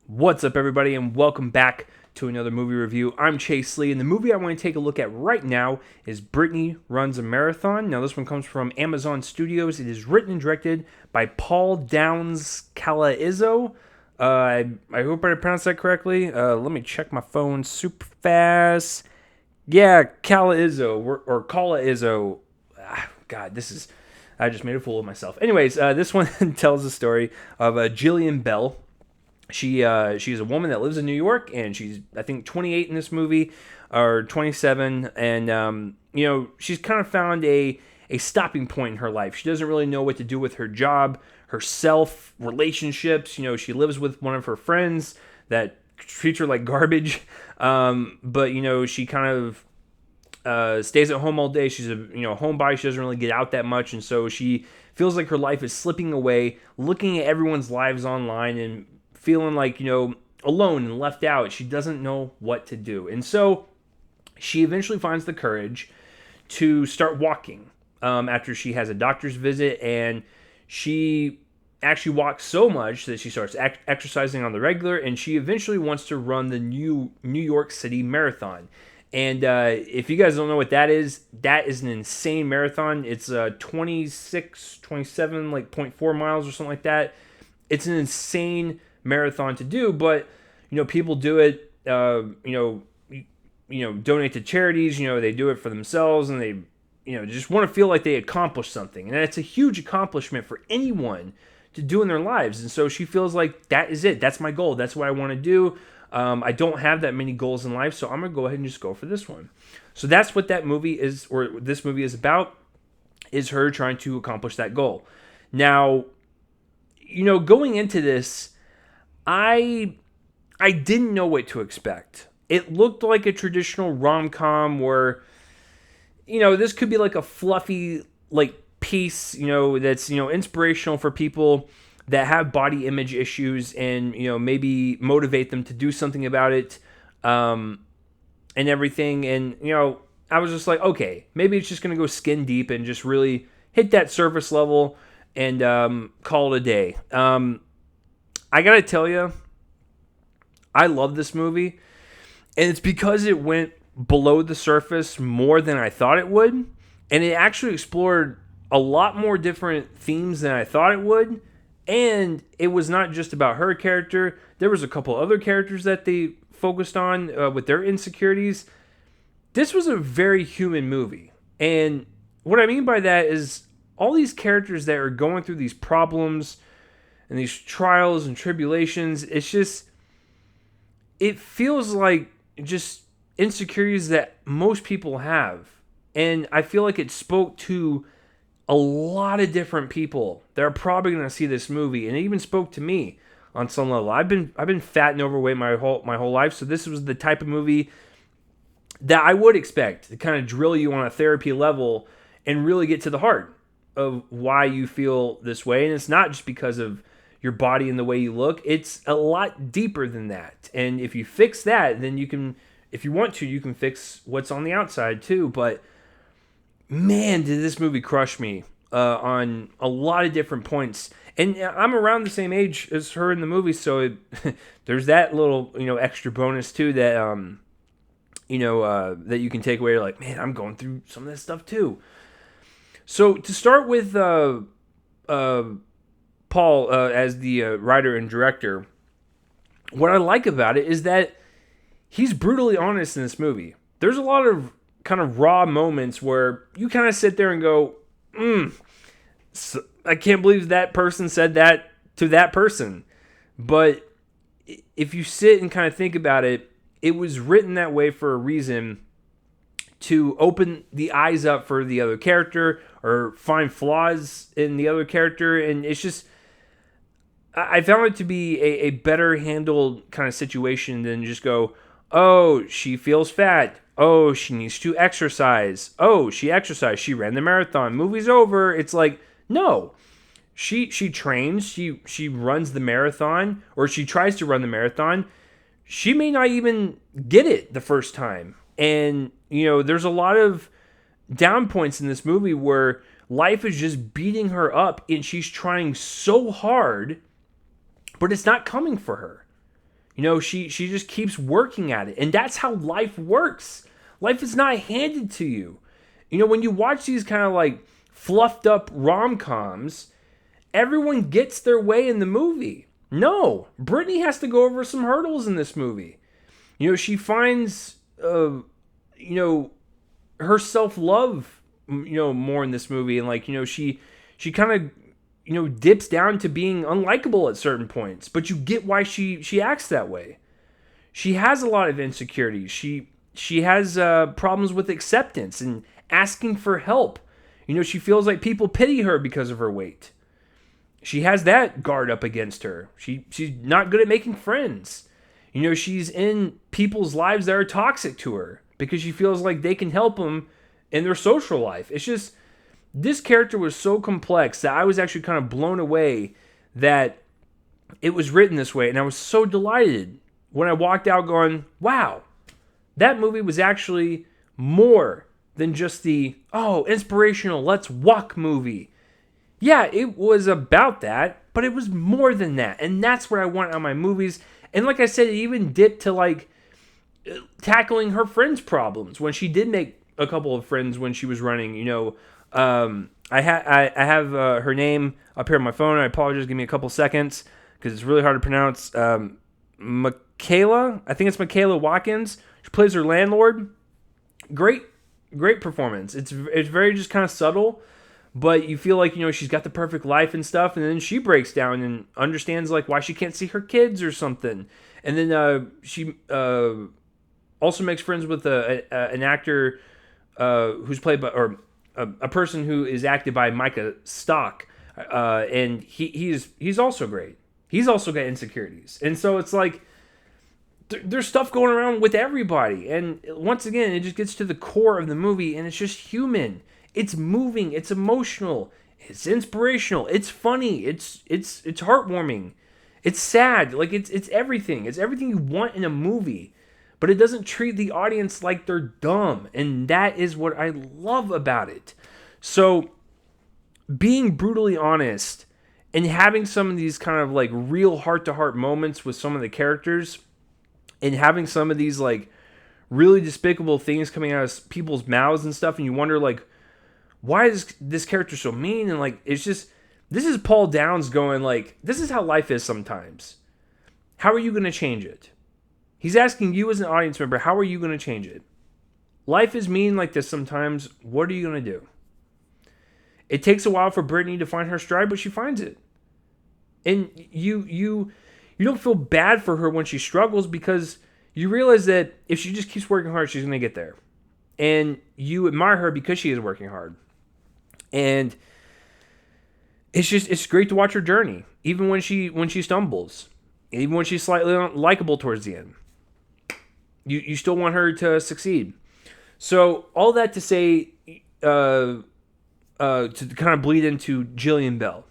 What's up, everybody, and welcome back to another movie review. I'm Chase Lee, and the movie I want to take a look at right now is Brittany Runs a Marathon. Now, this one comes from Amazon Studios. It is written and directed by Paul Downs Calaizzo. I hope I pronounced that correctly. Let me check my phone super fast. Yeah, Calaizzo, or Calaizzo. God, I just made a fool of myself. Anyways, this one tells the story of Jillian Bell. She's a woman that lives in New York, and she's, I think, 28 in this movie, or 27, and she's kind of found a stopping point in her life. She doesn't really know what to do with her job, herself, relationships. She lives with one of her friends that treats her like garbage, but she kind of stays at home all day. She's a homebody. She doesn't really get out that much, and so she feels like her life is slipping away, looking at everyone's lives online and feeling like, alone and left out. She doesn't know what to do. And so she eventually finds the courage to start walking after she has a doctor's visit. And she actually walks so much that she starts exercising on the regular. And she eventually wants to run the New York City Marathon. And if you guys don't know what that is an insane marathon. It's 27, like 0.4 miles or something like that. It's an insane marathon to do, but people do it donate to charities. They do it for themselves, and they just want to feel like they accomplished something, and it's a huge accomplishment for anyone to do in their lives. And so she feels like that is it, that's my goal, that's what I want to do. I don't have that many goals in life, so I'm gonna go ahead and just go for this one. So that's what that movie is, or this movie is about, is her trying to accomplish that goal. Now, going into this, I didn't know what to expect. It looked like a traditional rom-com where, this could be like a fluffy, like, piece, that's, inspirational for people that have body image issues, and, maybe motivate them to do something about it, and everything. And, I was just like, okay, maybe it's just going to go skin deep and just really hit that surface level and call it a day. I gotta tell you, I love this movie, and it's because it went below the surface more than I thought it would, and it actually explored a lot more different themes than I thought it would, and it was not just about her character. There was a couple other characters that they focused on with their insecurities. This was a very human movie, and what I mean by that is all these characters that are going through these problems and these trials and tribulations, it feels like just insecurities that most people have. And I feel like it spoke to a lot of different people that are probably going to see this movie, and it even spoke to me on some level. I've been fat and overweight my whole life, so this was the type of movie that I would expect to kind of drill you on a therapy level and really get to the heart of why you feel this way. And it's not just because of your body and the way you look. It's a lot deeper than that. And if you fix that, then you can, if you want to, you can fix what's on the outside too. But man, did this movie crush me on a lot of different points. And I'm around the same age as her in the movie, so there's that little extra bonus too that that you can take away. You're like, man, I'm going through some of this stuff too. So to start with, Paul as the writer and director, what I like about it is that he's brutally honest in this movie. There's a lot of kind of raw moments where you kind of sit there and go, I can't believe that person said that to that person. But if you sit and kind of think about it, it was written that way for a reason, to open the eyes up for the other character or find flaws in the other character. And it's just, I found it to be a better handled kind of situation than just go, oh, she feels fat. Oh, she needs to exercise. Oh, she exercised. She ran the marathon. Movie's over. It's like, no. She trains. She runs the marathon, or she tries to run the marathon. She may not even get it the first time. And, there's a lot of down points in this movie where life is just beating her up and she's trying so hard, but it's not coming for her. She just keeps working at it. And that's how life works. Life is not handed to you. When you watch these kind of like fluffed up rom-coms, everyone gets their way in the movie. No, Brittany has to go over some hurdles in this movie. She finds, her self-love, more in this movie. And like, she kind of, dips down to being unlikable at certain points, but you get why she acts that way. She has a lot of insecurities. She has problems with acceptance and asking for help. She feels like people pity her because of her weight. She has that guard up against her. She's not good at making friends. She's in people's lives that are toxic to her because she feels like they can help them in their social life. It's just, this character was so complex that I was actually kind of blown away that it was written this way. And I was so delighted when I walked out going, wow, that movie was actually more than just the, inspirational, let's walk movie. Yeah, it was about that, but it was more than that. And that's what I want out of my movies. And like I said, it even dipped to like tackling her friends' problems when she did make a couple of friends when she was running. I have her name up here on my phone. I apologize. Give me a couple seconds because it's really hard to pronounce. Michaela, I think it's Michaela Watkins. She plays her landlord. Great performance. It's very just kind of subtle, but you feel like she's got the perfect life and stuff, and then she breaks down and understands like why she can't see her kids or something, and then she also makes friends with an actor who's played by a person who is acted by Micah Stock, and he's also great. He's also got insecurities, and so it's like there's stuff going around with everybody. And once again, it just gets to the core of the movie, and it's just human. It's moving. It's emotional. It's inspirational. It's funny. It's heartwarming. It's sad. Like it's everything. It's everything you want in a movie. But it doesn't treat the audience like they're dumb. And that is what I love about it. So, being brutally honest and having some of these kind of like real heart-to-heart moments with some of the characters, and having some of these like really despicable things coming out of people's mouths and stuff, and you wonder like, why is this character so mean? And like, it's just, this is Paul Downs going like, this is how life is sometimes. How are you going to change it? He's asking you as an audience member, how are you going to change it? Life is mean like this sometimes. What are you going to do? It takes a while for Brittany to find her stride, but she finds it. And you don't feel bad for her when she struggles, because you realize that if she just keeps working hard, she's going to get there. And you admire her because she is working hard. And it's great to watch her journey, even when she stumbles, even when she's slightly unlikable towards the end. You still want her to succeed. So all that to say, to kind of bleed into Jillian Bell.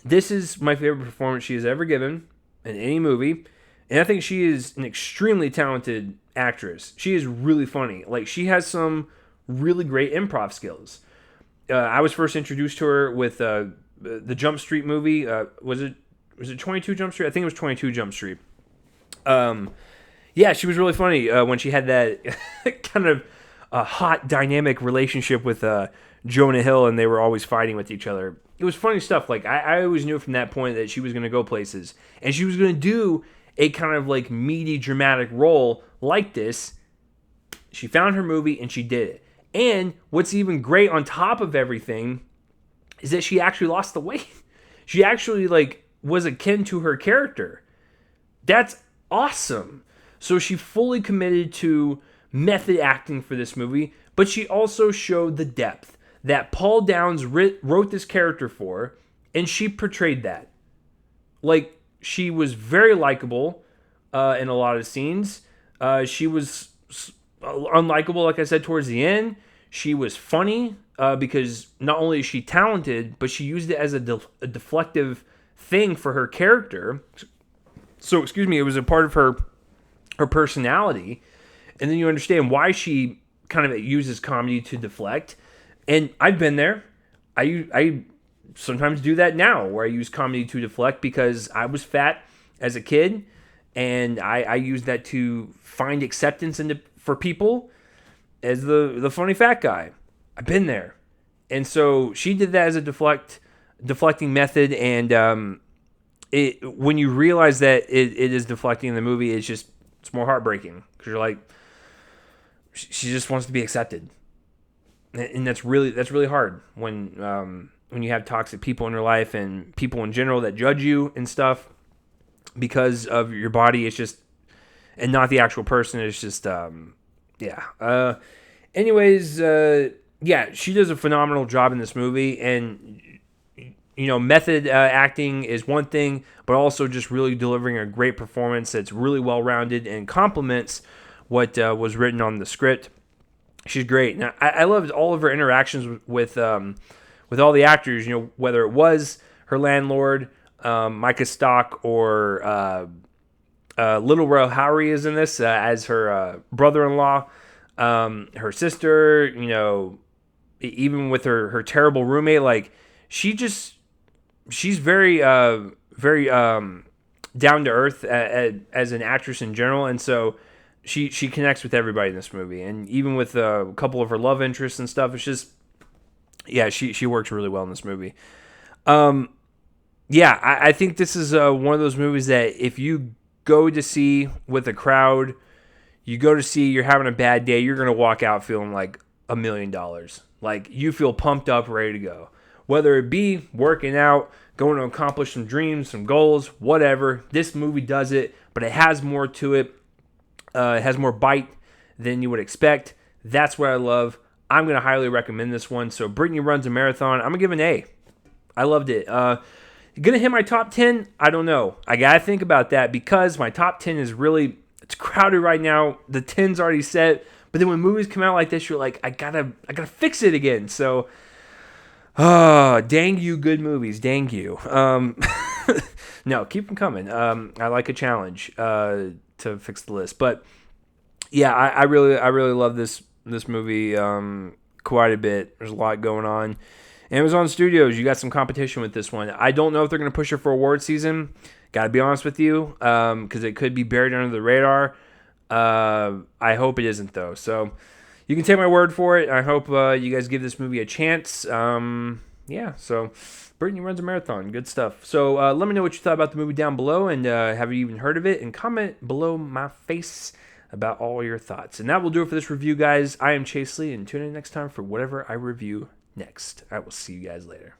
This is my favorite performance she has ever given in any movie, and I think she is an extremely talented actress. She is really funny. Like, she has some really great improv skills. I was first introduced to her with the Jump Street movie. Was it 22 Jump Street? I think it was 22 Jump Street. Yeah, she was really funny when she had that kind of hot dynamic relationship with Jonah Hill, and they were always fighting with each other. It was funny stuff. Like, I always knew from that point that she was going to go places, and she was going to do a kind of like meaty, dramatic role like this. She found her movie and she did it. And what's even great on top of everything is that she actually lost the weight. She actually like was akin to her character. That's awesome. So she fully committed to method acting for this movie, but she also showed the depth that Paul Downs wrote this character for, and she portrayed that. Like, she was very likable in a lot of scenes. She was unlikable, like I said, towards the end. She was funny because not only is she talented, but she used it as a deflective thing for her character. So, it was a part of her personality. And then you understand why she kind of uses comedy to deflect. And I've been there. I sometimes do that now, where I use comedy to deflect because I was fat as a kid, and I use that to find acceptance for people as the funny fat guy. I've been there. And so she did that as a deflecting method, and when you realize that it is deflecting in the movie, it's more heartbreaking because you're like, she just wants to be accepted, and that's really hard when you have toxic people in your life and people in general that judge you and stuff because of your body. It's just, and not the actual person. It's just yeah. Anyways, yeah, she does a phenomenal job in this movie, and method acting is one thing, but also just really delivering a great performance that's really well rounded and complements what was written on the script. She's great. Now, I loved all of her interactions with all the actors. Whether it was her landlord, Micah Stock, or Little Roy Howery is in this as her brother-in-law, her sister. Even with her terrible roommate, like she's very very down to earth as an actress in general, and so she connects with everybody in this movie, and even with a couple of her love interests and stuff. It's just, yeah, she works really well in this movie. Yeah, I think this is one of those movies that if you go to see with a crowd, you're having a bad day, you're gonna walk out feeling like $1 million. Like, you feel pumped up, ready to go. Whether it be working out, going to accomplish some dreams, some goals, whatever. This movie does it, but it has more to it. It has more bite than you would expect. That's what I love. I'm going to highly recommend this one. So Brittany Runs a Marathon. I'm going to give it an A. I loved it. Going to hit my top 10? I don't know. I got to think about that because my top 10 is really, it's crowded right now. The 10's already set. But then when movies come out like this, you're like, I gotta fix it again. So, dang you, good movies, dang you. No, keep them coming. I like a challenge to fix the list. But yeah, I really love this movie quite a bit. There's a lot going on. Amazon Studios, you got some competition with this one. I don't know if they're gonna push it for award season. Got to be honest with you, because it could be buried under the radar. I hope it isn't, though. So you can take my word for it. I hope you guys give this movie a chance. Yeah, so Brittany Runs a Marathon. Good stuff. So let me know what you thought about the movie down below, and have you even heard of it? And comment below my face about all your thoughts. And that will do it for this review, guys. I am Chase Lee, and tune in next time for whatever I review next. I will see you guys later.